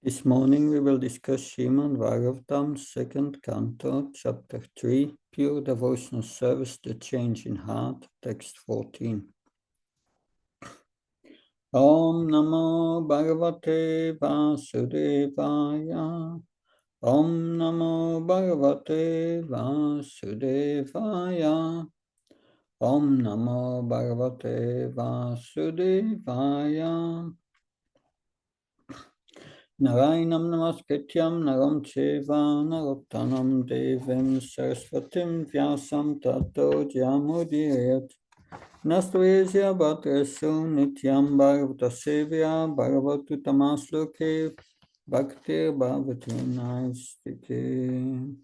This morning we will discuss Srimad Bhagavatam, second canto, chapter 3, Pure Devotional Service, the Change in Heart, text 14. Om Namo Bhagavate Vasudevaya. Om Namo Bhagavate Vasudevaya. Om Namo Bhagavate Vasudevaya. Narayanam Namaskrityam Naram Cheva Narottanam Devim Saraswatim Vyasam Tato Jyamudiyat Nastuyesya Bhatresu Nityam Bhagavata Sevya Bhagavatu Tamasloke Bhaktir Bhavati Naistike.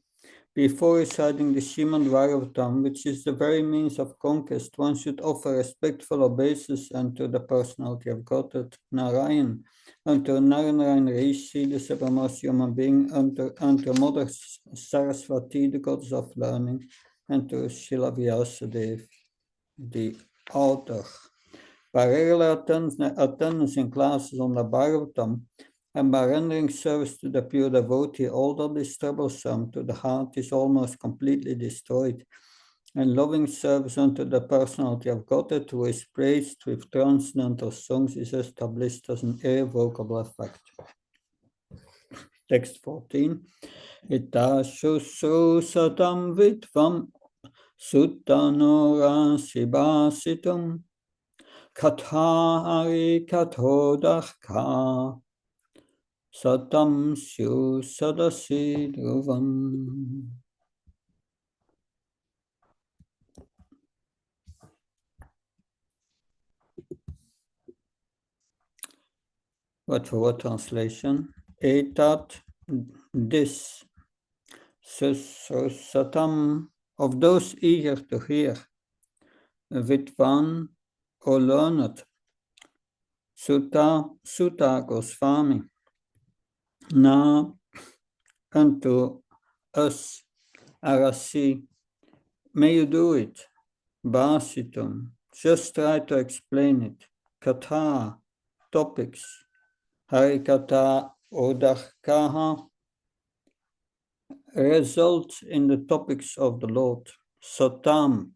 Before reciting the Srimad Bhagavatam, which is the very means of conquest, one should offer respectful obeisance unto the personality of Godhead, Narayan, unto Narayan Rishi, the supremest human being, unto Mother Saraswati, the goddess of learning, and to Srila Vyasadeva, the author. By regular attendance in classes on the Bhagavatam, and by rendering service to the pure devotee, all that is troublesome to the heart is almost completely destroyed, and loving service unto the personality of Godhead, who is praised with transcendental songs, is established as an irrevocable effect. Text 14. Ita shusru satam vitvam suttanora sibasitum katha hari kathodakha satam syu sadasi dhruvam. Word for word translation. Etat, this, satam, of those eager to hear, Vidvan, or learned, Sutta Goswami, na, unto us, Arasi, may you do it, Basitum, just try to explain it, Katha, topics, Harikatha Odahkaha, result in the topics of the Lord, Satam,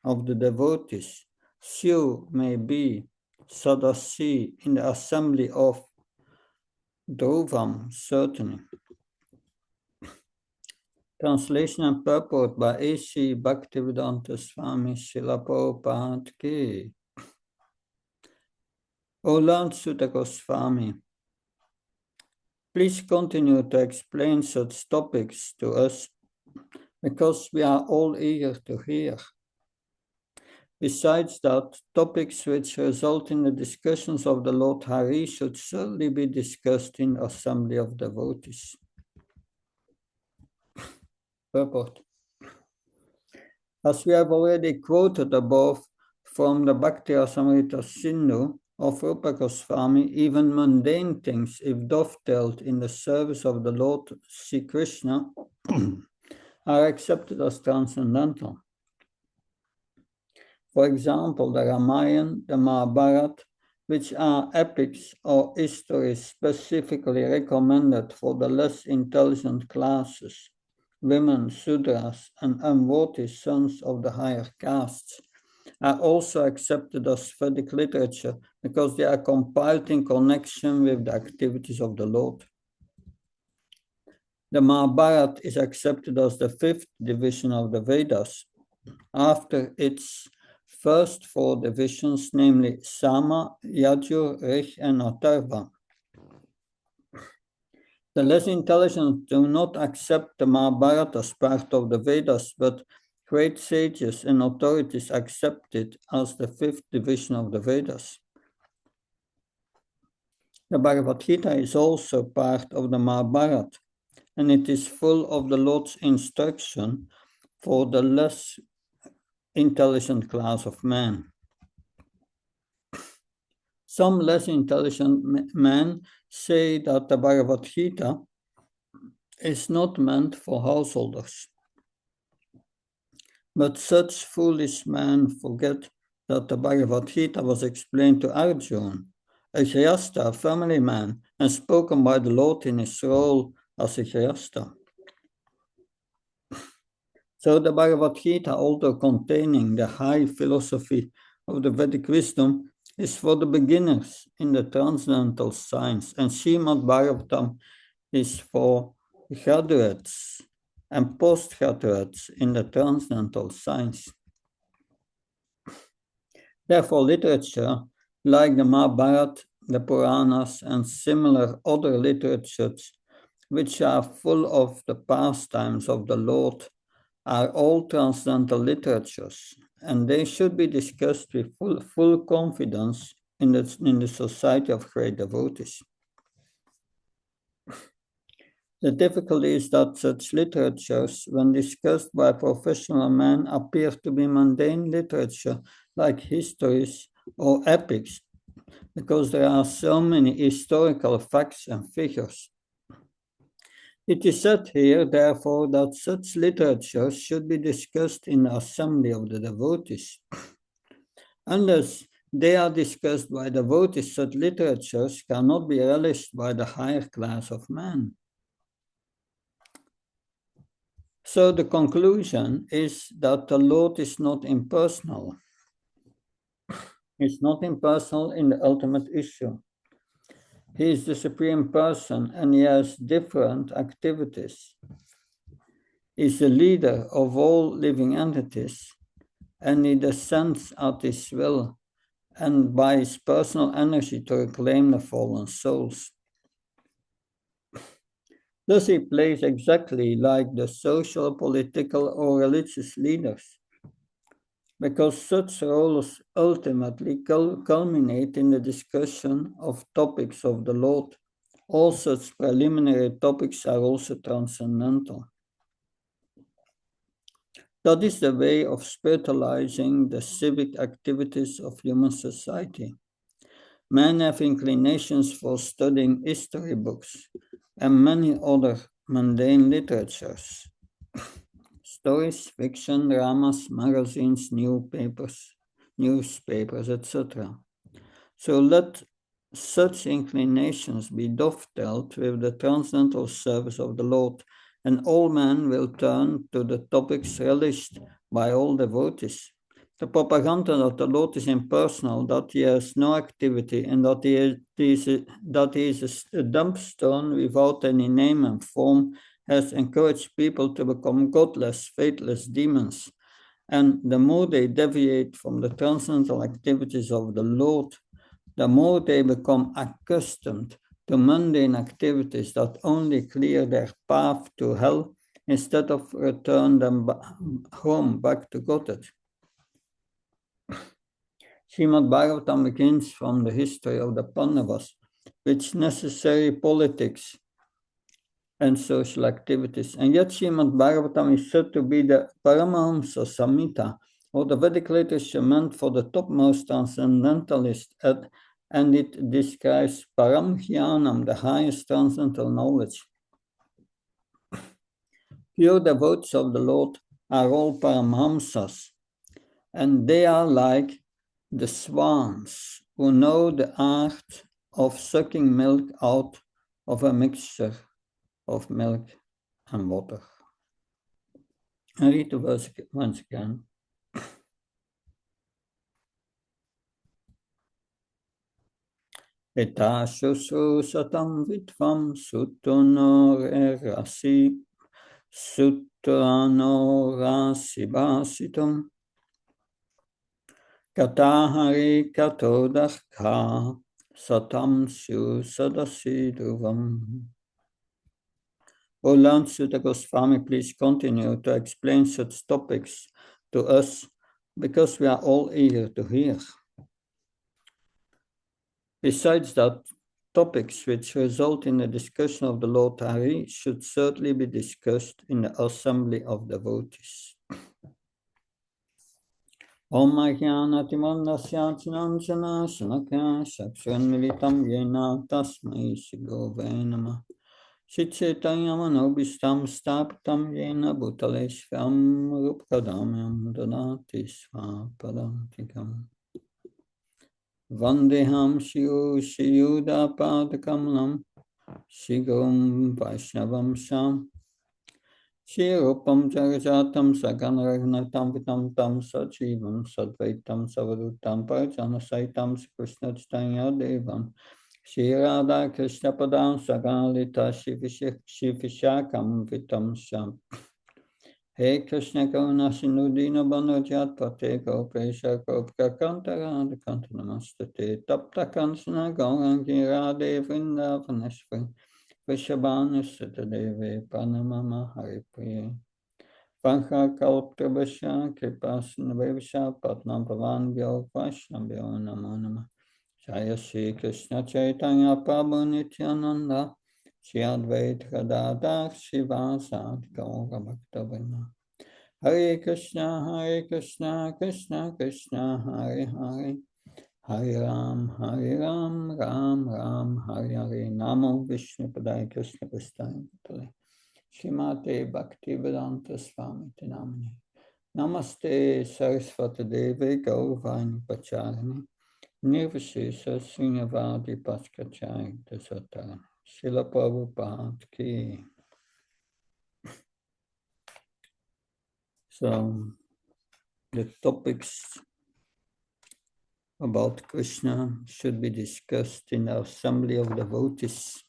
of the devotees, Syu may be, Sadasi, in the assembly of Dhruvam, certainly. Translation and purport by A.C. Bhaktivedanta Swami Srila Prabhupada Ki. O Lord Sutta Goswami, please continue to explain such topics to us, because we are all eager to hear. Besides that, topics which result in the discussions of the Lord Hari should certainly be discussed in the assembly of devotees. Purport. As we have already quoted above from the Bhakti Rasamrita Sindhu of Rupa Goswami, even mundane things, if dovetailed in the service of the Lord Sri Krishna, are accepted as transcendental. For example, the Ramayana, the Mahabharata, which are epics or histories specifically recommended for the less intelligent classes, women, Sudras, and unworthy sons of the higher castes, are also accepted as Vedic literature because they are compiled in connection with the activities of the Lord. The Mahabharata is accepted as the fifth division of the Vedas, after its first four divisions, namely Sama, Yajur, Rich, and Atharva. The less intelligent do not accept the Mahabharata as part of the Vedas, but great sages and authorities accept it as the fifth division of the Vedas. The Bhagavad Gita is also part of the Mahabharata, and it is full of the Lord's instruction for the less intelligent class of men. Some less intelligent men say that the Bhagavad Gita is not meant for householders. But such foolish men forget that the Bhagavad Gita was explained to Arjuna, a Gryhastha, a family man, and spoken by the Lord in his role as a Gryhastha. So the Bhagavad Gita, although containing the high philosophy of the Vedic wisdom, is for the beginners in the transcendental science, and Srimad Bhagavatam is for graduates and postgraduates in the transcendental science. Therefore, literature like the Mahabharata, the Puranas, and similar other literatures, which are full of the pastimes of the Lord, are all transcendental literatures, and they should be discussed with full confidence in the society of great devotees. The difficulty is that such literatures, when discussed by professional men, appear to be mundane literature like histories or epics, because there are so many historical facts and figures. It is said here, therefore, that such literature should be discussed in the assembly of the devotees. Unless they are discussed by devotees, such literatures cannot be relished by the higher class of men. So the conclusion is that the Lord is not impersonal. He's not impersonal in the ultimate issue. He is the Supreme Person and he has different activities. Is the leader of all living entities, and he descends at his will and by his personal energy to reclaim the fallen souls. Thus he plays exactly like the social, political, or religious leaders, because such roles ultimately culminate in the discussion of topics of the Lord. All such preliminary topics are also transcendental. That is the way of spiritualizing the civic activities of human society. Men have inclinations for studying history books and many other mundane literatures. Stories, fiction, dramas, magazines, newspapers, etc. So let such inclinations be dovetailed with the transcendental service of the Lord, and all men will turn to the topics relished by all devotees. The propaganda that the Lord is impersonal, that he has no activity, and that he is a dumb stone without any name and form, has encouraged people to become godless, faithless demons. And the more they deviate from the transcendental activities of the Lord, the more they become accustomed to mundane activities that only clear their path to hell instead of return them home back to Godhead. Srimad Bhagavatam begins from the history of the Pandavas, with necessary politics and social activities. And yet Srimad Bhagavatam is said to be the Paramahamsa Samhita, or the Vedic literature meant for the topmost transcendentalist, and it describes Param Jnanam, the highest transcendental knowledge. Pure devotees of the Lord are all Paramhamsas, and they are like the swans who know the art of sucking milk out of a mixture of milk and water. I read the verse once again. Eta shusru satam vidvam sutano rasi basitum katahari katodakha satam shu sadasiduvam. O Lord Sutta Goswami, please continue to explain such topics to us, because we are all eager to hear. Besides that, topics which result in the discussion of the Lord Hari should certainly be discussed in the assembly of devotees. Om Ajnanatimandasya Chinanjana Shanakya Shakshranmilitam Yena Tasmai Shigove Namah Shitchetayamanovistam Stapitam Yena Bhutaleshvam Rupkadamyam Dadati Svapadantikam. Vandeham Shiyuda Padakamalam Shigum Vaishnavam Sham Shirupam Jagajatam Saganaragnatam Vitam Tam Sachivam Sadvaitam Savadutam Parjana Saitam Krishna Chaitanya Devam Shri Radha Krishna Padam Sagalita Shivishakam Vitam Sham He Krishna Karuna Sindhu Dina Bandhu Jatpate Gopesha Gopika Kantara Kanta Namastate Tapta Kansana Gaurangi Radhe Vrindavaneshwari Vishabhanu Sutadevi Panamama Haripriya Vancha Kalptrabhasha Kripasan Vivasha Patnam Pavanvyo Vaishnavyo Namo Namah Jaya Shri Krishna Chaitanya Prabhu Nityananda Shri Advaita Gadadhar Shivasad Gaura Bhakta Hare Krishna, Krishna Krishna, Hare Hare, Hare Ram, Ram Ram, Hare Hare, Namo Vishnu Padaya Krishna Prasthaya Bhutale, Shrimate Bhaktivedanta Swami Namani, Namaste Saraswati Devi Gauravani Pacharani, Nirvashesha Srinivadi Paskachari Dasatara, Srila Prabhupada Ki. So, the topics about Krishna should be discussed in the assembly of devotees.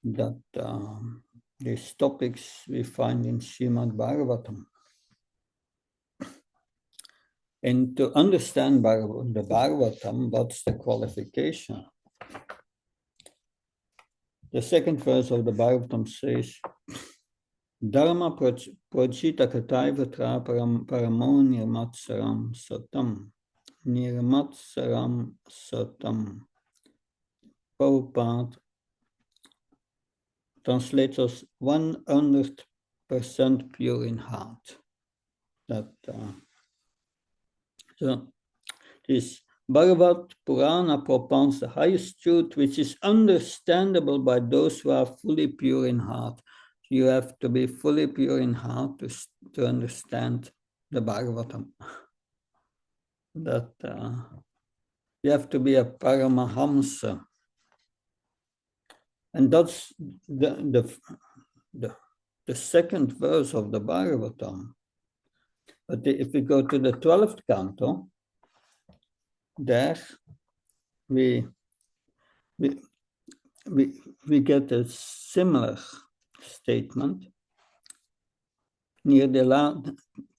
That these topics we find in Srimad Bhagavatam. And to understand the Bhagavatam, what's the qualification? The second verse of the Bhagavatam says, Dharma prajita kataivatra paramo nirmatsaram satam. Nirmatsaram satam. Prabhupada translates us 100% pure in heart. That so this Bhagavad Purana propounds the highest truth, which is understandable by those who are fully pure in heart. You have to be fully pure in heart to understand the Bhagavatam. That you have to be a Paramahamsa. And that's the second verse of the Bhagavatam. But if we go to the 12th canto, there we get a similar statement near the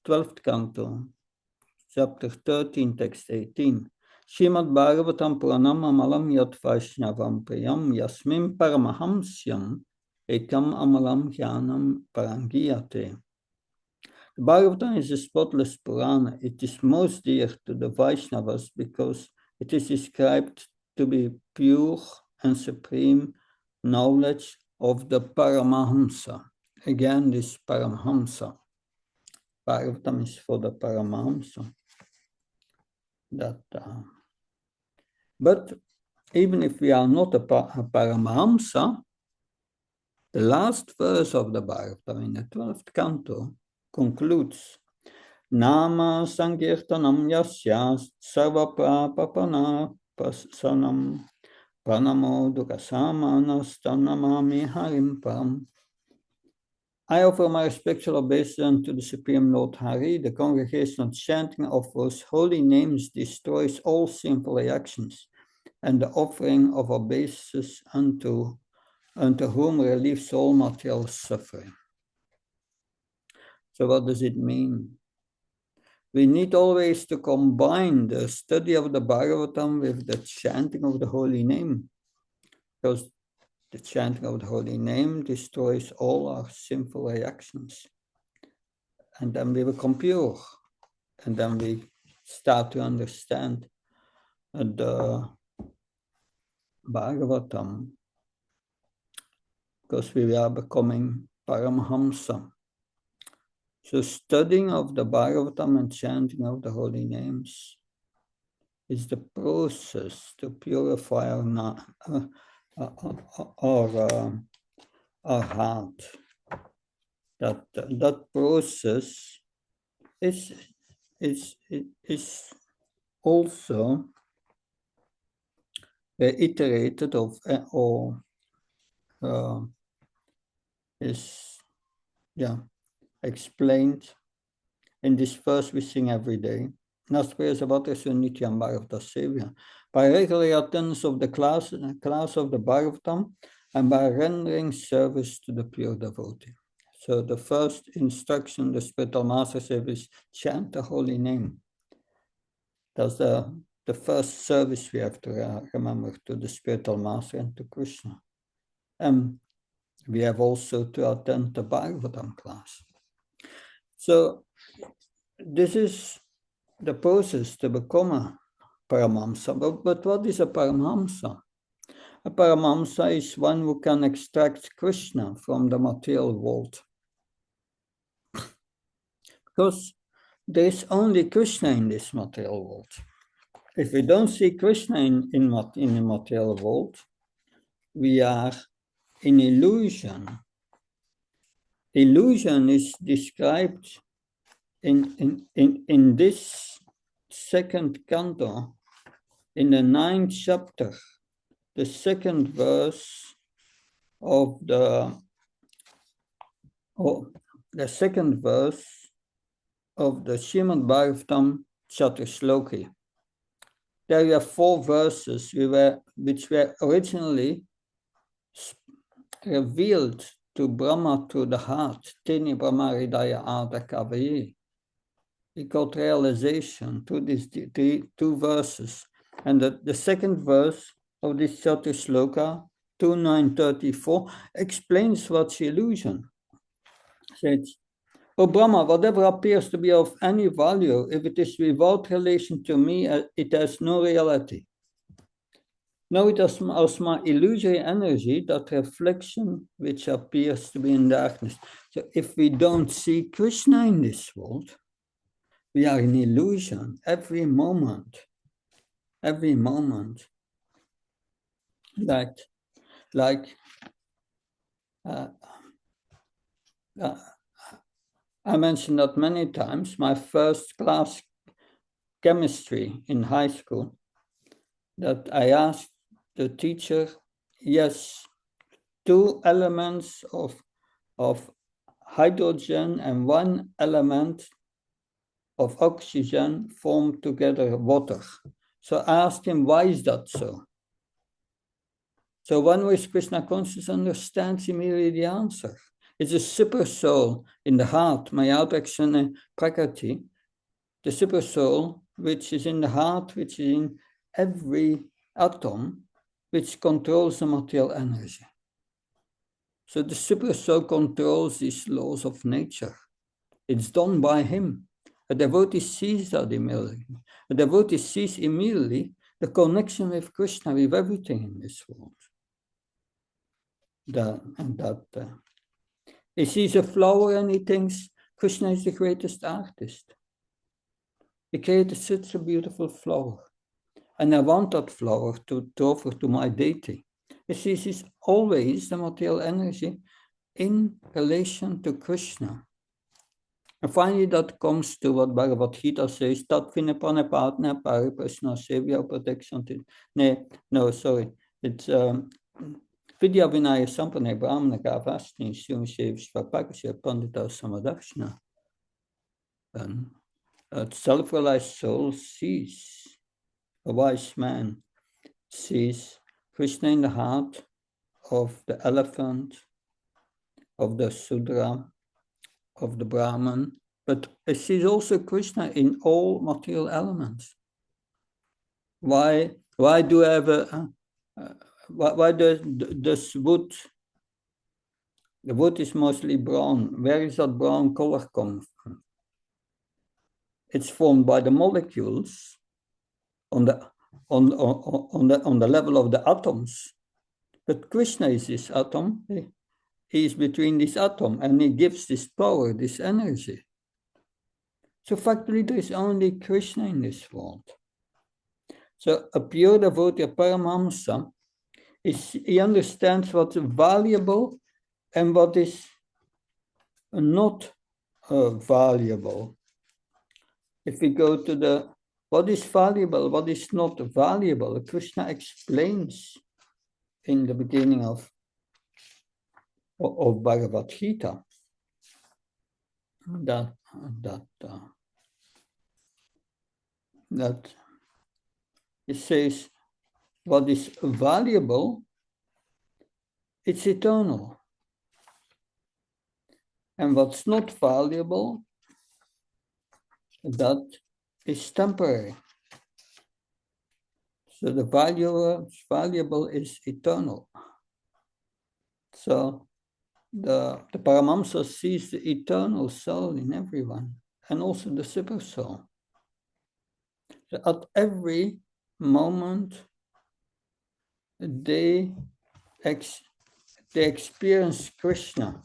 12th canto, chapter 13, text 18. Srimad Bhagavatam Puranam Amalam Yat Vaishnavam Priyam Yasmim Paramahamsyam Ekam Amalam Jnanam Parangiyate. The Bhagavatam is a spotless Purana. It is most dear to the Vaishnavas because it is described to be pure and supreme knowledge of the Paramahamsa. Again, this Paramahamsa. Bhagavatam is for the Paramahamsa. But even if we are not a Paramahamsa, the last verse of the Bhagavatam in the 12th canto concludes Nama Sankirtanam Yasya Sarva Prapapana Pasanam Pranamo Dukasamanastanamami Harim Param. I offer my respectful obeisance to the Supreme Lord Hari. The congregational chanting of those holy names destroys all sinful reactions, and the offering of obeisance unto whom relieves all material suffering. So what does it mean? We need always to combine the study of the Bhagavatam with the chanting of the holy name, because the chanting of the holy name destroys all our sinful reactions. And then we become pure. And then we start to understand the Bhagavatam, because we are becoming Paramahamsa. So studying of the Bhagavatam and chanting of the holy names is the process to purify our heart. That process is also reiterated or is explained in this verse we sing every day. Naspreza Vatrasya Nityam Bhagavata Sevya. By regular attendance of the class of the Bhagavatam and by rendering service to the pure devotee. So the first instruction the spiritual master says is chant the holy name. That's the first service we have to remember to the spiritual master and to Krishna. And we have also to attend the Bhagavatam class. So this is the process to become a Paramahamsa. But what is a Paramahamsa? A Paramahamsa is one who can extract Krishna from the material world. Because there is only Krishna in this material world. If we don't see Krishna in the material world, we are in illusion. Illusion is described in this second canto, in the 9th chapter, the second verse of the Srimad Bhagavatam Chaturshloki. There we have 4 verses which were originally revealed to Brahma through the heart. Tini Brahma Hridaya Ada Kavayi. He got realization through these 2 verses. And the second verse of this Chaturshloka, 2.9.34, explains what's illusion. It says, O Brahma, whatever appears to be of any value, if it is without relation to me, it has no reality. Know it as my illusory energy, that reflection which appears to be in darkness. So if we don't see Krishna in this world, we are in illusion every moment. Every moment. I mentioned that many times. My first class chemistry in high school, that I asked the teacher, yes, 2 elements of hydrogen and 1 element of oxygen form together water. So I asked him, why is that so? So one who is Krishna conscious understands immediately the answer. It's a super soul in the heart, Mayadrakshana Prakriti, the super soul which is in the heart, which is in every atom, which controls the material energy. So the super soul controls these laws of nature. It's done by him. A devotee sees that immediately. A devotee sees immediately the connection with Krishna, with everything in this world. He sees a flower and he thinks Krishna is the greatest artist. He created such a beautiful flower. And I want that flower to offer to my deity. He sees always the material energy in relation to Krishna. And finally, that comes to what Bhagavad Gita says, Tat vinapane partner pariprasna sevya protection. No, sorry. It's Vidya vinaya sampane brahmana kavasni sumshev svapakasya pandita samadakshana. And a self-realized soul sees, a wise man sees Krishna in the heart of the elephant, of the Sudra, of the Brahman, but it sees also Krishna in all material elements. Why do I have why does wood? The wood is mostly brown. Where is that brown color come from? It's formed by the molecules on the level of the atoms. But Krishna is this atom. He is between this atom and he gives this power, this energy. So factually, there is only Krishna in this world. So a pure devotee, a Paramahamsa, he understands what's valuable and what is not valuable. If we go to the What is valuable, what is not valuable, Krishna explains in the beginning of Bhagavad Gita. That it says what is valuable, it's eternal. And what's not valuable, that is temporary. So the valuable is eternal. So the Paramahamsa sees the eternal soul in everyone, and also the super soul. So at every moment, they experience Krishna.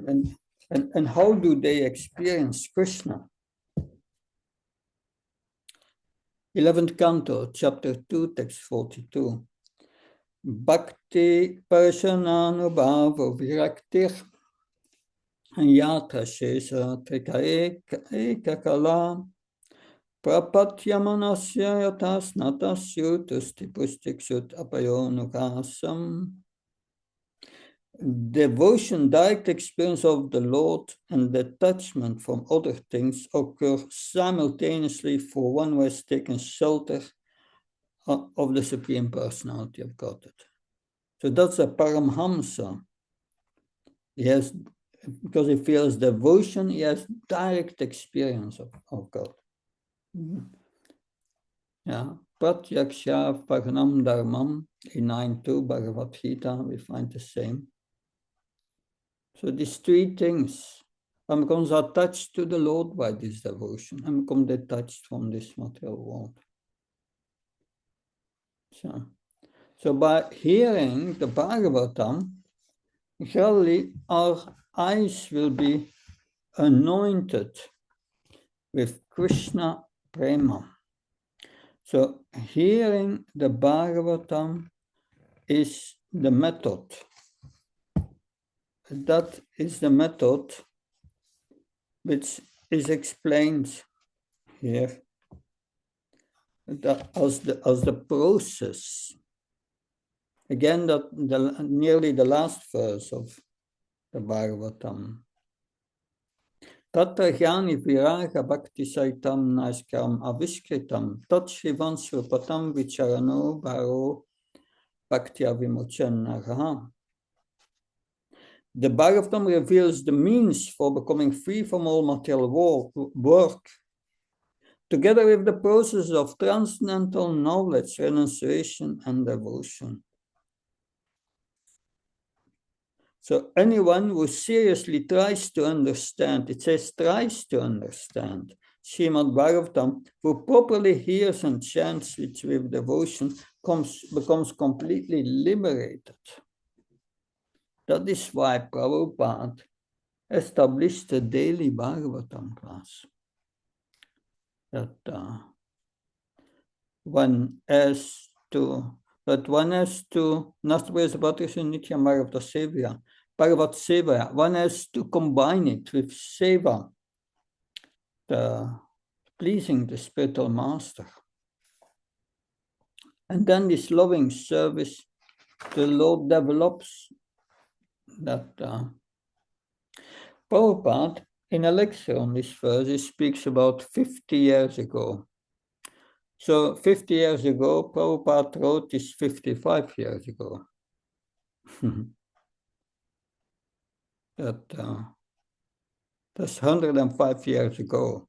And how do they experience Krishna? 11th canto, chapter 2, text 42. Bhakti Parshananubhava Viraktir Yatra Shesha Trika Eka Kala Prapatyamanasya Yatasnatasya Tusti Pustiksut Apayonukasam. Devotion, direct experience of the Lord and detachment from other things occur simultaneously for one who has taken shelter of the Supreme Personality of Godhead. So that's a Paramhamsa. He has, because he feels devotion, he has direct experience of God. Yeah, Pratyaksha Paranam Dharmam in 9.2 Bhagavad Gita, we find the same. So these three things, one becomes attached to the Lord by this devotion, and become detached from this material world. So by hearing the Bhagavatam, surely our eyes will be anointed with Krishna Prema. So hearing the Bhagavatam is the method. That is the method which is explained here as the process. Again, nearly the last verse of the Bhagavatam. Tatra jnani viraga bhakti saitam naiskam aviskritam tat shivan srupatam vicharano bharo bhaktya vimochanaraha. The Bhagavatam reveals the means for becoming free from all material work, together with the process of transcendental knowledge, renunciation, and devotion. So anyone who seriously tries to understand, it says tries to understand, Srimad Bhagavatam, who properly hears and chants it with devotion, becomes completely liberated. That is why Prabhupada established a daily Bhagavatam class. That one has to, Nastya Bhattacharya Nityam Bhagavat Seva, one has to combine it with Seva, pleasing the spiritual master. And then this loving service, the Lord develops that. Prabhupada, in a lecture on this verse, he speaks about 50 years ago. So 50 years ago, Prabhupada wrote this 55 years ago. That's 105 years ago.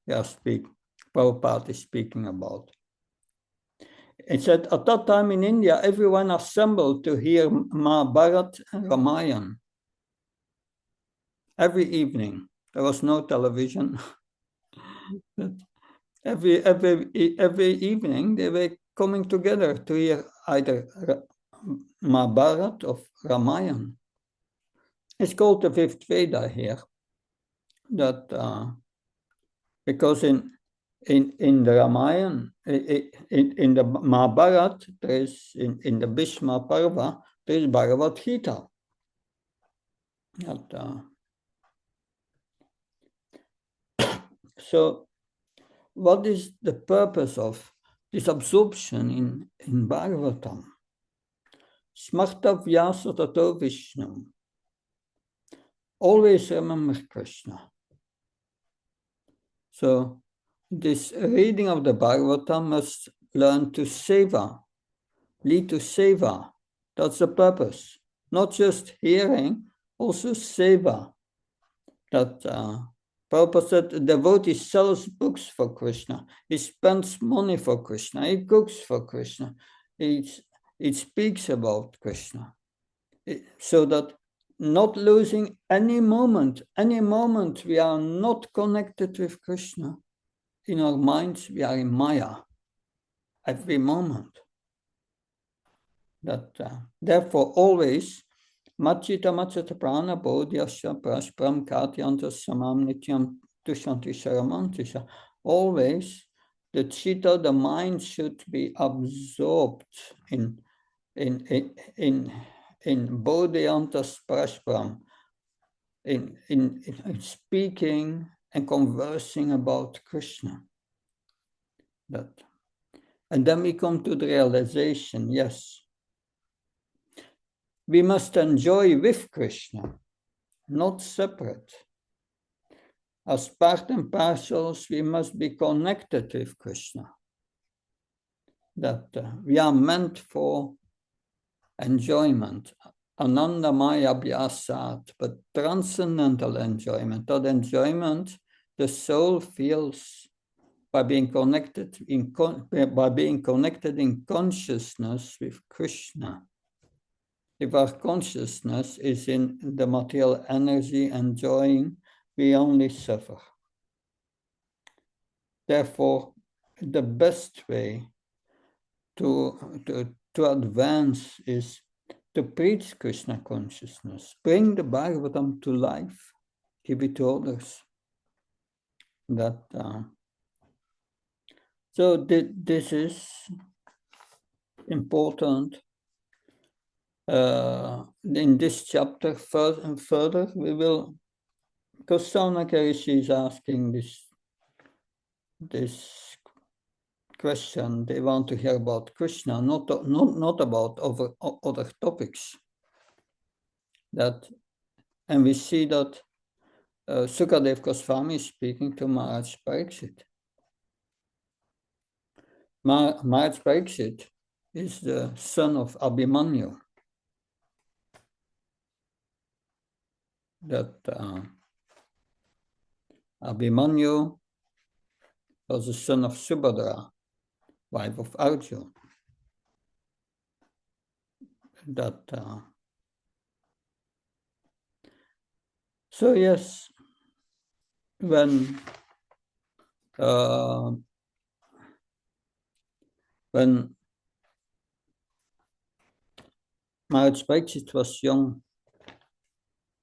Prabhupada is speaking about. It said, at that time in India, everyone assembled to hear Mahabharata and Ramayana. Every evening. There was no television. every evening, they were coming together to hear either Mahabharata or Ramayana. It's called the fifth Veda here. That because in the Ramayana, in the Mahabharata, there is in the Bhishma Parva, there is Bhagavad Gita. That, so what is the purpose of this absorption in Bhagavatam? Smarta Vyasa Tato Vishnu. Always remember Krishna. So this reading of the Bhagavatam must learn to seva, lead to seva. That's the purpose. Not just hearing, also seva. That Prabhupada said the devotee sells books for Krishna. He spends money for Krishna. He cooks for Krishna. He speaks about Krishna. So that not losing any moment we are not connected with Krishna. In our minds, we are in Maya every moment. That therefore, always, Machita Machata Prana Bodhyasya Prashpram Katyanta Samam Nityam Tushanti Sharamantisha. Always, the chitta, the mind should be absorbed in Bodhyantas Prashpram, in speaking and conversing about Krishna. And then we come to the realization, yes, we must enjoy with Krishna, not separate. As part and parcels, we must be connected with Krishna. That we are meant for enjoyment, Anandamaya Abhyasat, but transcendental enjoyment. That enjoyment the soul feels by being connected in consciousness with Krishna. If our consciousness is in the material energy enjoying, we only suffer. Therefore, the best way to advance is to preach Krishna consciousness, bring the Bhagavatam to life, give it to others. So this is important. In this chapter, further we will, because Saunaka Rishi is asking this question. They want to hear about Krishna, not about other topics. And we see that Sukadev Goswami is speaking to Maharaj Pariksit. Maharaj Pariksit is the son of Abhimanyu. Abhimanyu was the son of Subhadra, wife of Arjuna. So yes, when Maharaj Pariksit was young,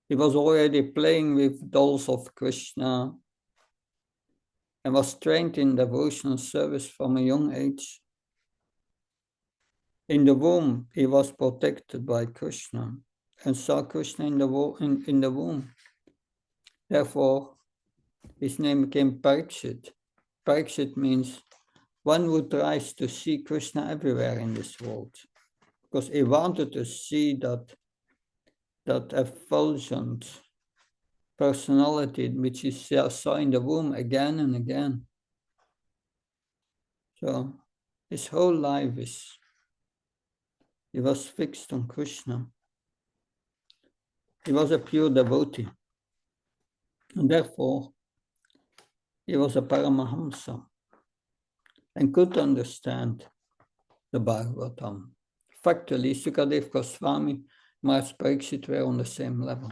he was already playing with dolls of Krishna and was trained in devotional service from a young age. In the womb, he was protected by Krishna and saw Krishna in the womb. Therefore, his name became Pariksit. Pariksit means one who tries to see Krishna everywhere in this world, because he wanted to see that effulgent personality which he saw in the womb again and again. So his whole life he was fixed on Krishna. He was a pure devotee. And therefore, he was a Paramahamsa and could understand the Bhagavatam. Factually, Sukadev Goswami, Maharaj Pariksit were on the same level.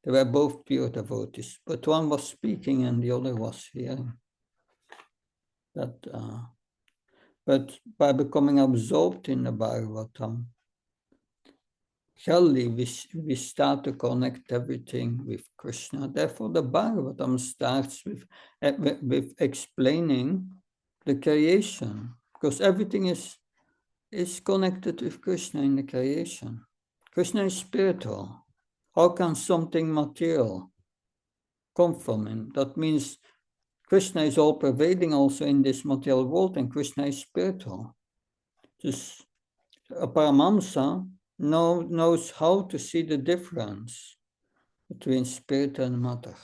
They were both pure devotees, but one was speaking and the other was hearing. But by becoming absorbed in the Bhagavatam, surely we start to connect everything with Krishna. Therefore, the Bhagavatam starts with explaining the creation, because everything is connected with Krishna in the creation. Krishna is spiritual. How can something material come from him? That means Krishna is all pervading also in this material world, and Krishna is spiritual. Dus a Paramahamsa knows how to see the difference between spirit and matter.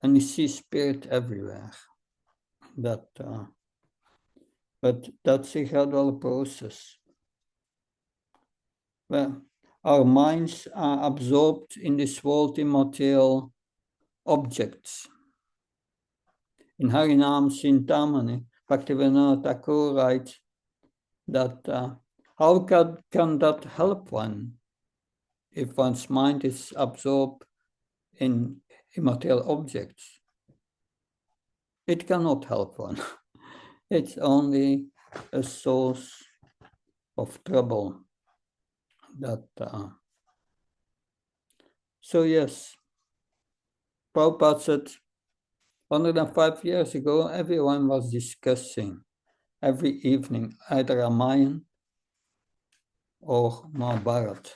And he sees spirit everywhere. But that's a gradual process. Well, our minds are absorbed in this world in material objects. In Harinam Sintamani, Bhaktivinoda Thakur writes that how can that help one if one's mind is absorbed in immaterial objects? It cannot help one. It's only a source of trouble. So yes, Prabhupada said 105 years ago, everyone was discussing every evening either Ramayana or Mahabharata.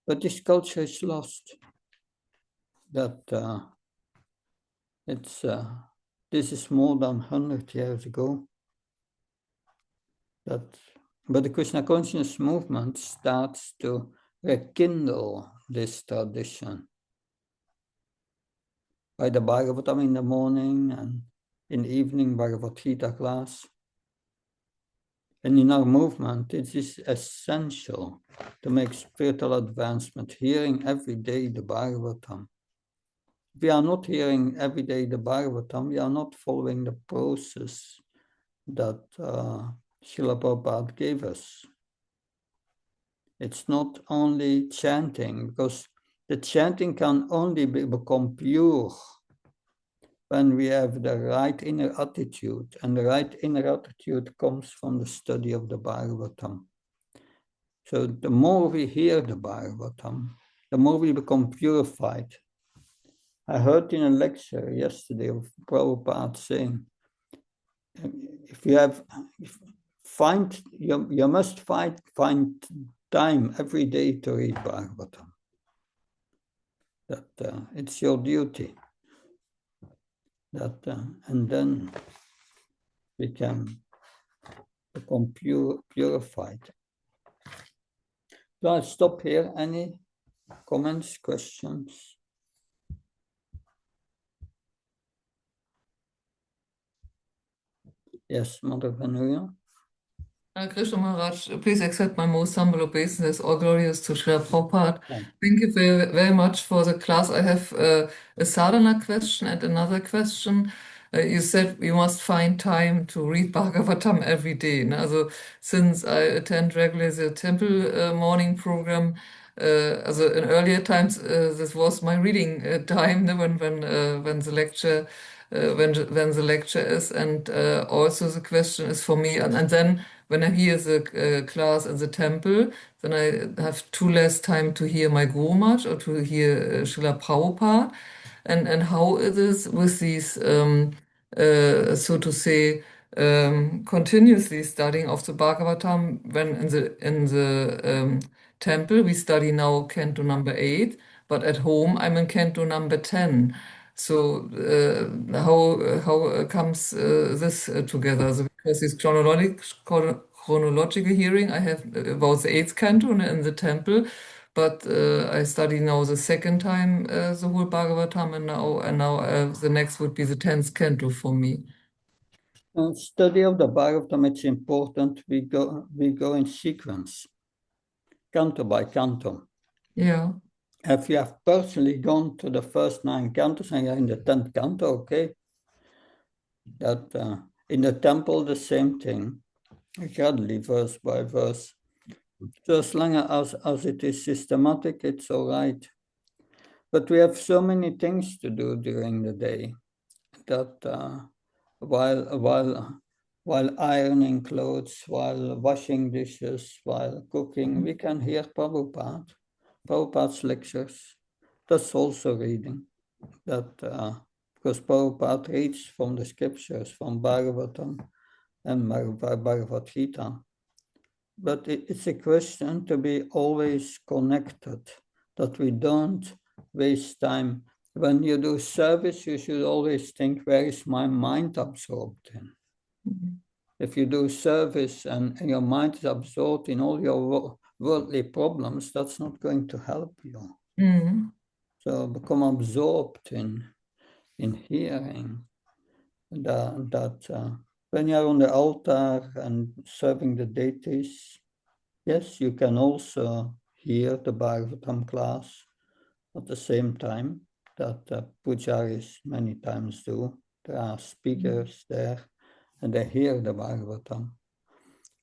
But this culture is lost. This is more than 100 years ago. But the Krishna consciousness movement starts to rekindle this tradition. By the Bhagavatam in the morning and in the evening Bhagavad Gita class. And in our movement, it is essential to make spiritual advancement, hearing every day the Bhagavatam. If we are not hearing every day the Bhagavatam, we are not following the process that Srila Prabhupada gave us. It's not only chanting, because the chanting can only become pure when we have the right inner attitude, and the right inner attitude comes from the study of the Bhagavatam. So the more we hear the Bhagavatam, the more we become purified. I heard in a lecture yesterday of Prabhupada saying, you must find time every day to read Bhagavatam. That it's your duty. And then we can become purified. So I'll stop here. Any comments, questions? Yes, Mother Venuya. Krishna Maharaj, please accept my most humble obeisance. All glorious to Srila Prabhupada. Thank you very, very much for the class. I have a sadhana question and another question. You said we must find time to read Bhagavatam every day. Also, since I attend regularly the temple morning program, also in earlier times, this was my reading time when the lecture. When the lecture is, and also the question is for me, and then when I hear the class in the temple, then I have too less time to hear my Guru Maharaj or to hear Srila Prabhupada, and how it is with these, so to say, continuously studying of the Bhagavatam. When in the temple we study now Canto number 8, but at home I'm in Canto number 10. So how comes this together? So because this chronological hearing I have about the 8th canto in the temple, but I study now the second time the whole Bhagavatam, and now the next would be the 10th canto for me. Study of the Bhagavatam, it's important. We go in sequence, canto by canto. Yeah. If you have personally gone to the first 9 cantos and you're in the 10th canto, okay. That in the temple, the same thing, gradually, verse by verse. So as long as it is systematic, it's all right. But we have so many things to do during the day that while ironing clothes, while washing dishes, while cooking, we can hear Prabhupada's lectures. That's also reading. Because Prabhupada reads from the scriptures, from Bhagavatam and Bhagavad Gita. But it's a question to be always connected, that we don't waste time when you do service, you should always think, where is my mind absorbed in? Mhm. If you do service and your mind is absorbed in all your worldly problems, that's not going to help you. Mhm. So become absorbed in hearing that when you're on the altar and serving the deities, yes, you can also hear the Bhagavatam class at the same time that pujaris many times do. There are speakers there and they hear the Bhagavatam.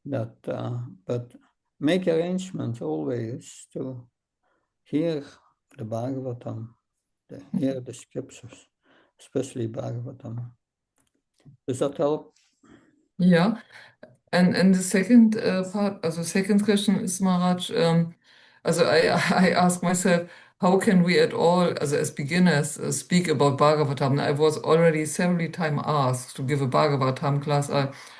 But make arrangements always to hear the Bhagavatam, hear the scriptures, especially Bhagavatam. Does that help? Yeah. And the second part, also second question is, Maharaj, also I ask myself, how can we at all, as beginners, speak about Bhagavatam? I was already several times asked to give a Bhagavatam class,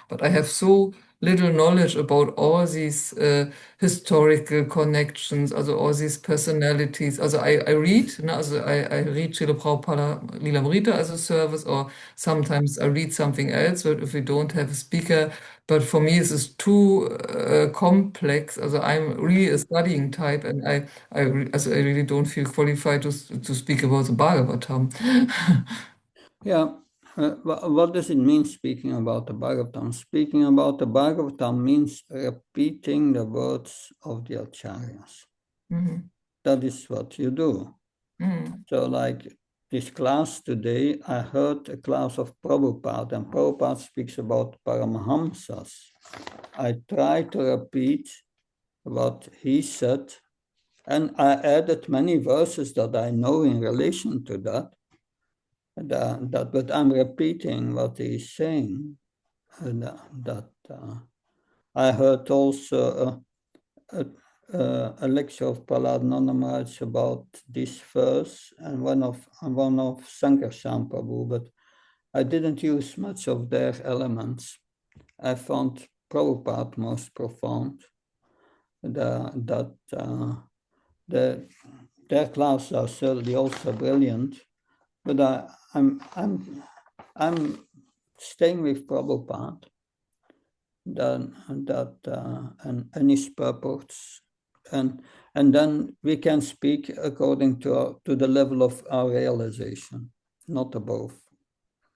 but I have so little knowledge about all these historical connections, also all these personalities. Also I read, no, also I read Srila Prabhupada Lilamrita as a service, or sometimes I read something else, but if we don't have a speaker. But for me, this is too complex. Also, I'm really a studying type, and also, I really don't feel qualified to speak about the Bhagavatam. Yeah. What does it mean speaking about the Bhagavatam? Speaking about the Bhagavatam means repeating the words of the acharyas. Mhm. That is what you do. Mhm. So like this class today, I heard a class of Prabhupada, and Prabhupada speaks about Paramahamsas. I try to repeat what he said, and I added many verses that I know in relation to that, but I'm repeating what he's saying. I heard also a lecture of Prahlad Nanamaraj about this verse and one of Sankarshan Prabhu, but I didn't use much of their elements. I found Prabhupada most profound. That their classes are certainly also brilliant, but I'm staying with Prabhupada. And his purpose, and then we can speak according to the level of our realization, not above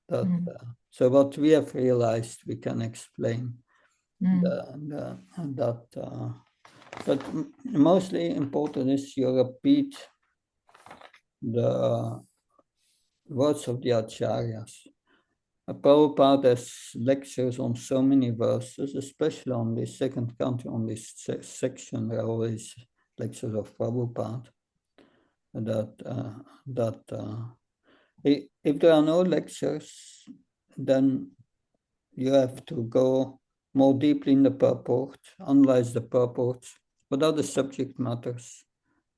that. Mhm. So what we have realized, we can explain Mhm. but mostly important is you repeat the words of the acharyas. Prabhupada has lectures on so many verses, especially on the second canto, on this section. There are always lectures of Prabhupada. If there are no lectures, then you have to go more deeply in the purport, analyze the purport. What are the subject matters?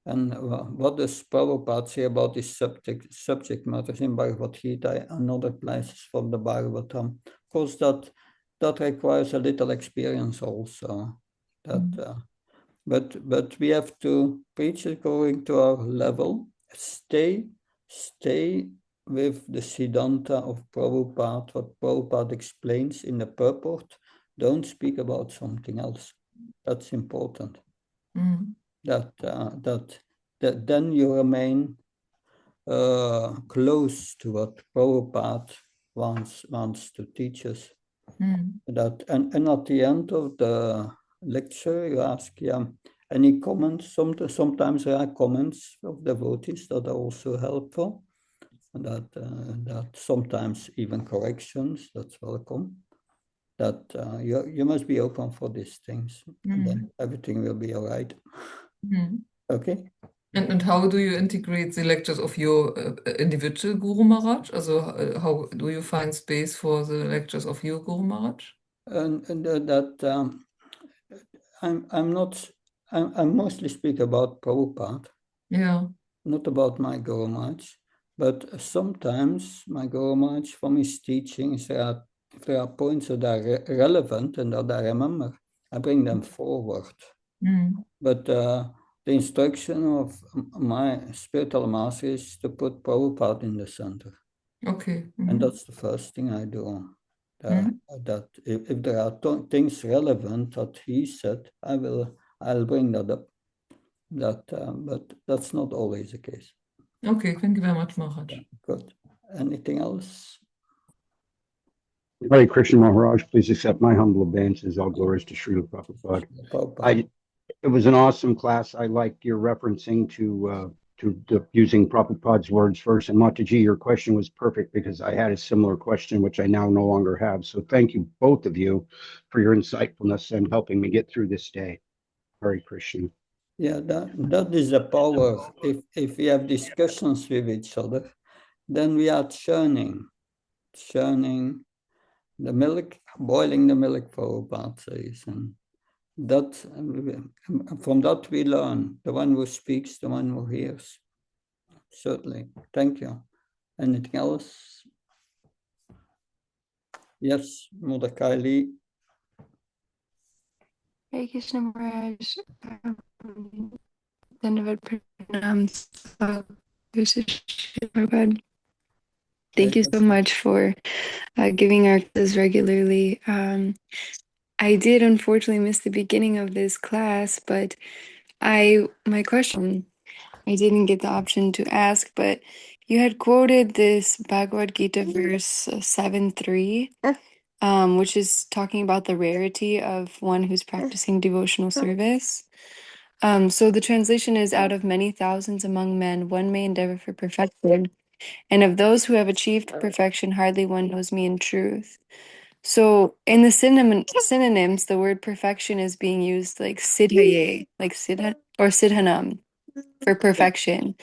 And what does Prabhupada say about this subject matters in Bhagavad Gita and other places from the Bhagavatam? Of course, that requires a little experience also. But we have to preach according to our level. Stay with the Siddhanta of Prabhupada, what Prabhupada explains in the purport. Don't speak about something else. That's important. Mhm. That then you remain close to what Prabhupada wants to teach us. Mhm. And at the end of the lecture, you ask, any comments? Sometimes there are comments of devotees that are also helpful, and that sometimes even corrections. That's welcome. That you must be open for these things, and then Mhm. everything will be all right. Mhm. Okay. And how do you integrate the lectures of your individual Guru Maharaj? Also, how do you find space for the lectures of your Guru Maharaj? And that I'm not. I mostly speak about Prabhupada, Yeah. not about my Guru Maharaj, but sometimes my Guru Maharaj, from his teachings, if there are points that are relevant and that I remember, I bring them forward. Mm. But the instruction of my spiritual master is to put Prabhupada in the center. Okay. And that's the first thing I do. Mhm. That if there are things relevant that he said, I'll bring that up. But that's not always the case. Okay, thank you very much, Maharaj. Yeah, good. Anything else? Hare Krishna Maharaj, please accept my humble obeisances. All glories to Srila Prabhupada. Prabhupada. It was an awesome class. I like your referencing to using Prabhupada's words first. And Mataji, your question was perfect because I had a similar question, which I now no longer have. So thank you, both of you, for your insightfulness and helping me get through this day. Hare Krishna. Yeah, that is the power. If we have discussions with each other, then we are churning the milk, boiling the milk, Prabhupada says. And that, from that we learn, the one who speaks, the one who hears. Certainly. Thank you. Anything else? Yes, Mother Kylie. Hare Krishna Maharaj. Dhanyavad Pranam. Thank you so much for giving our classes regularly. I did unfortunately miss the beginning of this class, but my question, I didn't get the option to ask, but you had quoted this Bhagavad Gita verse 7:3, which is talking about the rarity of one who's practicing devotional service. So the translation is, out of many thousands among men, one may endeavor for perfection. And of those who have achieved perfection, hardly one knows me in truth. So in the synonyms, the word perfection is being used like siddhaye, like siddha or siddhanam for perfection.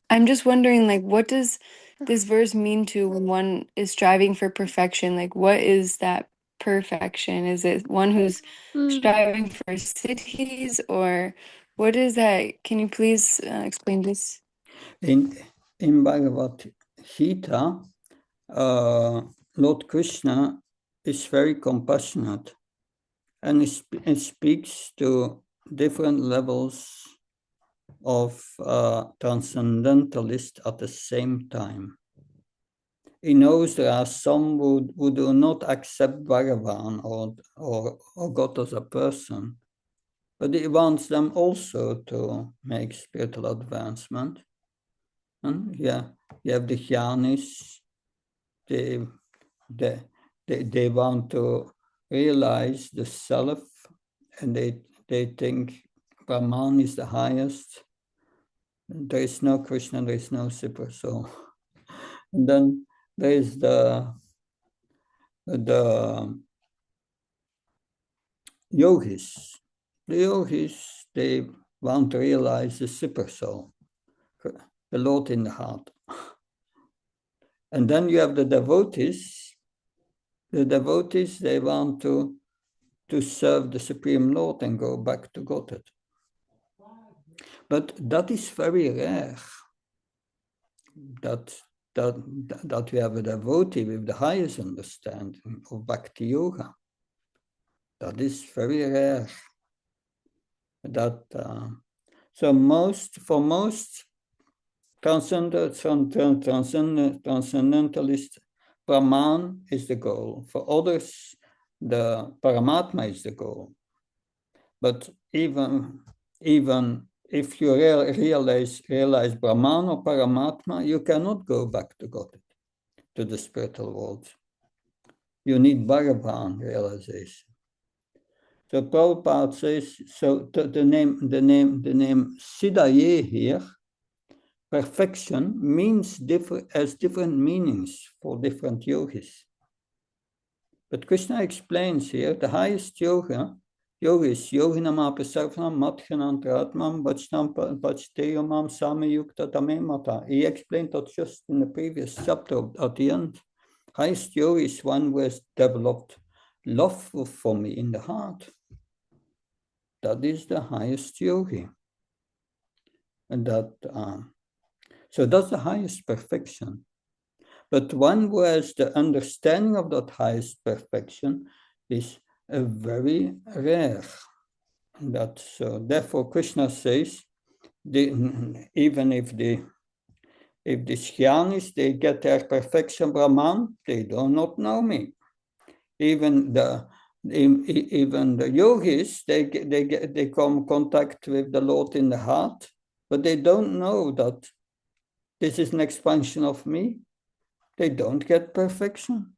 I'm just wondering, like, what does this verse mean to when one is striving for perfection? Like, what is that perfection? Is it one who's striving for siddhis, or what is that? Can you please explain this? In Bhagavad Gita, Lord Krishna is very compassionate, and he speaks to different levels of transcendentalists at the same time. He knows there are some who do not accept Bhagavan or God as a person, but he wants them also to make spiritual advancement. And yeah, you have the Jnanis, they want to realize the self, and they think Brahman is the highest. There is no Krishna, there is no super soul. And then there is the yogis. The yogis, they want to realize the super soul, the Lord in the heart. And then you have the devotees. The devotees, they want to serve the Supreme Lord and go back to Godhead. But that is very rare, that we have a devotee with the highest understanding of Bhakti Yoga. That is very rare. So for most transcendentalists, Brahman is the goal. For others, the Paramatma is the goal. But even if you realize Brahman or Paramatma, you cannot go back to God, to the spiritual world. You need Bhagavan realization. So Prabhupada says, so the name Siddhaye here, perfection, has different meanings for different yogis. But Krishna explains here, the highest yoga is yoginam apasarvanam matchanantratmam bhajteyamam samayukta tamemata. He explained that just in the previous chapter at the end. Highest yoga is one who has developed love for me in the heart. That is the highest yogi. And so that's the highest perfection. But one who has the understanding of that highest perfection is very rare. So therefore Krishna says, even if the Jnanis, they get their perfection Brahman, they do not know me. Even the yogis, they come in contact with the Lord in the heart, but they don't know that this is an expansion of me. They don't get perfection.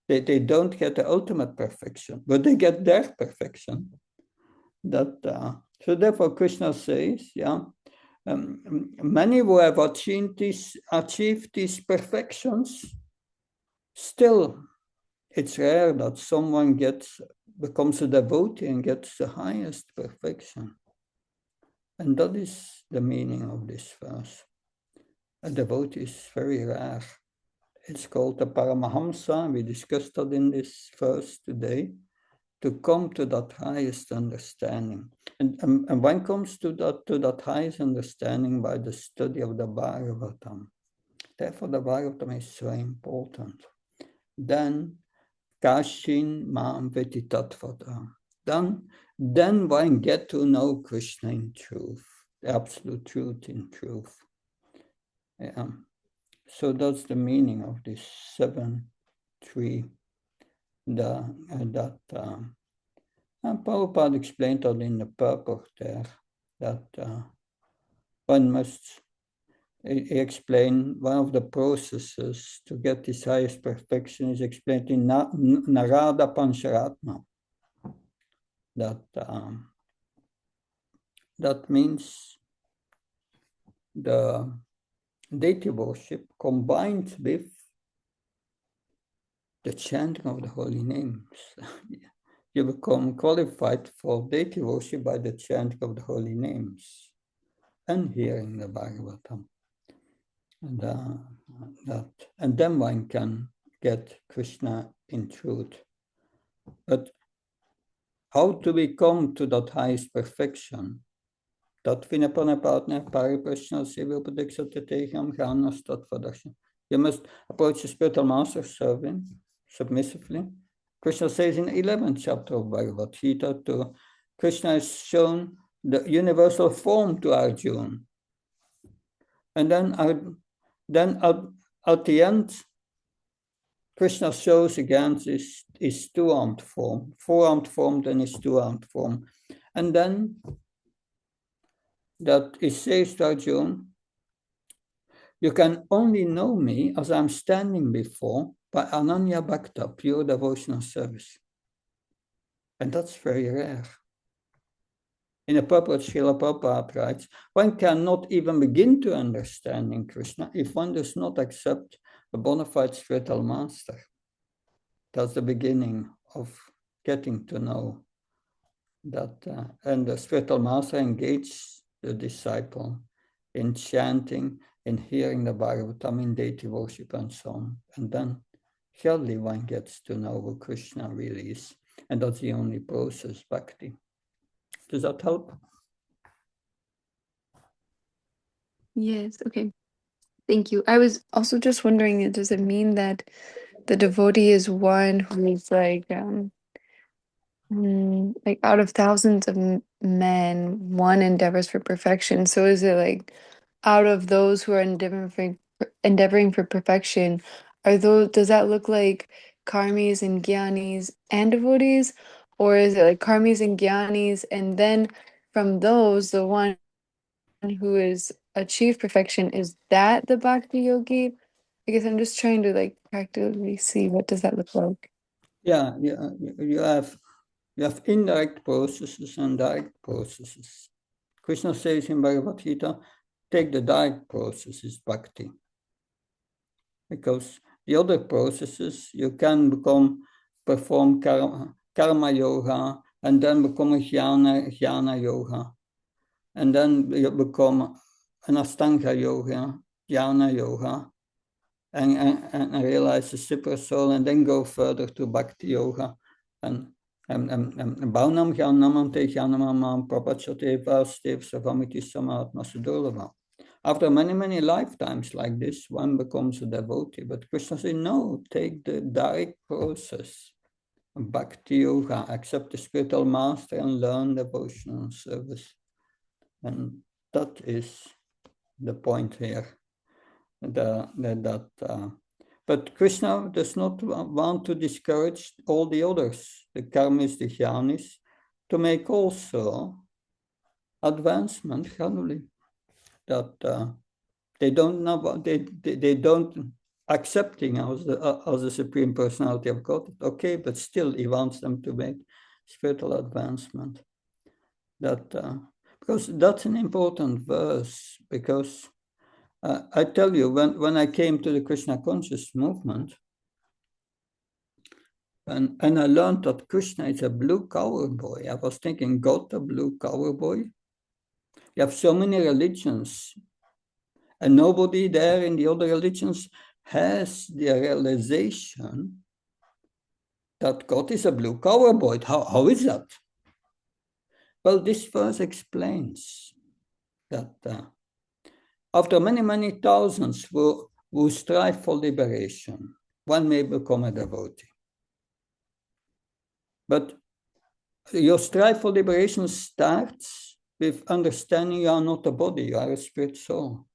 They don't get the ultimate perfection, but they get their perfection. So therefore Krishna says, many who have achieved these perfections, still it's rare that someone becomes a devotee and gets the highest perfection. And that is the meaning of this verse. A devotee is very rare. It's called the Paramahamsa. We discussed that in this verse today, to come to that highest understanding. And one comes to that highest understanding by the study of the Bhagavatam. Therefore, the Bhagavatam is so important. Then, Kashin Mam Vetitattvata. Then one get to know Krishna in truth, the absolute truth in truth. Yeah. So that's the meaning of this 7-3. And Prabhupada explained that in the purport there, that one must explain one of the processes to get this highest perfection is explained in Narada Pancharatma. That means the deity worship combined with the chanting of the holy names. You become qualified for deity worship by the chanting of the holy names and hearing the Bhagavatam. And then one can get Krishna in truth. But how to become to that highest perfection? Dat Vinapana partner, Pariprashna, Sivapadikshate Tegam, Ghanas, Tatvadaksha. You must approach the spiritual master serving submissively. Krishna says in the 11th chapter of Bhagavad Gita, Krishna has shown the universal form to Arjuna. And then at the end, Krishna shows again his two-armed form, four-armed form, then his two-armed form. And then that he says to Arjuna, you can only know me as I'm standing before by Ananya Bhakta, pure devotional service. And that's very rare. In a purport, Srila Prabhupada writes, one cannot even begin to understanding Krishna if one does not accept a bona fide spiritual master. That's the beginning of getting to know that. And the spiritual master engages the disciple in chanting, in hearing the Bhagavatam, in deity worship, and so on. And then surely one gets to know who Krishna really is. And that's the only process, bhakti. Does that help? Yes, okay. Thank you. I was also just wondering, does it mean that the devotee is one who's like out of thousands of men, one endeavors for perfection? So is it like out of those who are endeavoring for perfection, does that look like karmis and gyanis and devotees? Or is it like karmis and gyanis, and then from those, the one who is achieved perfection, is that the bhakti yogi? I guess I'm just trying to like practically see what does that look like. Yeah, you have indirect processes and direct processes. Krishna says in Bhagavad Gita, take the direct processes, bhakti. Because the other processes, you can perform karma yoga, and then become a jnana yoga. And then you become an Astanga yoga, jnana yoga, and realize the super soul, and then go further to bhakti yoga. And Bhaunam Jnanamante Jnanamam Prapachate Vastev Savamiti Samatma Sudurlava. After many, many lifetimes like this, one becomes a devotee. But Krishna said, no, take the direct process. Bhakti yoga, accept the spiritual master and learn devotional service. And That is the point here. But Krishna does not want to discourage all the others, the karmis, the jnanis, to make also advancement gradually. That they don't know, they don't accepting as the Supreme Personality of God. Okay, but still he wants them to make spiritual advancement. Because that's an important verse, because I tell you, when I came to the Krishna conscious movement, and I learned that Krishna is a blue cowboy, I was thinking, God, a blue cowboy? You have so many religions, and nobody there in the other religions has the realization that God is a blue cowboy. How is that? Well, this verse explains that after many, many thousands who strive for liberation, one may become a devotee. But your strive for liberation starts with understanding you are not a body, you are a spirit soul.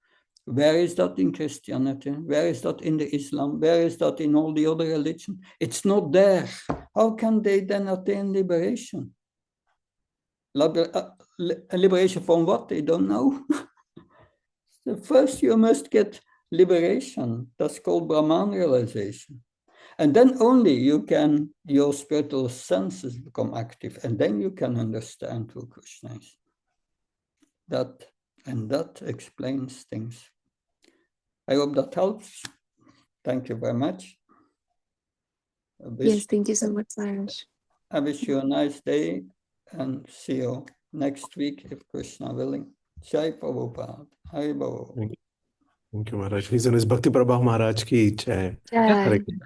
Where is that in Christianity? Where is that in the Islam? Where is that in all the other religions? It's not there. How can they then attain liberation? Liberation from what? They don't know. So first you must get liberation. That's called Brahman realization. And then only your spiritual senses become active, and then you can understand who Krishna is. That explains things. I hope that helps. Thank you very much. Yes, thank you so much, Maharaj. I wish you a nice day and see you next week if Krishna willing. Jai Prabhupada. Hari Bol. Thank you, Maharaj. He's on his Bhakti Prabha Maharaj ki इच्छा है. Jai. Hare Krishna.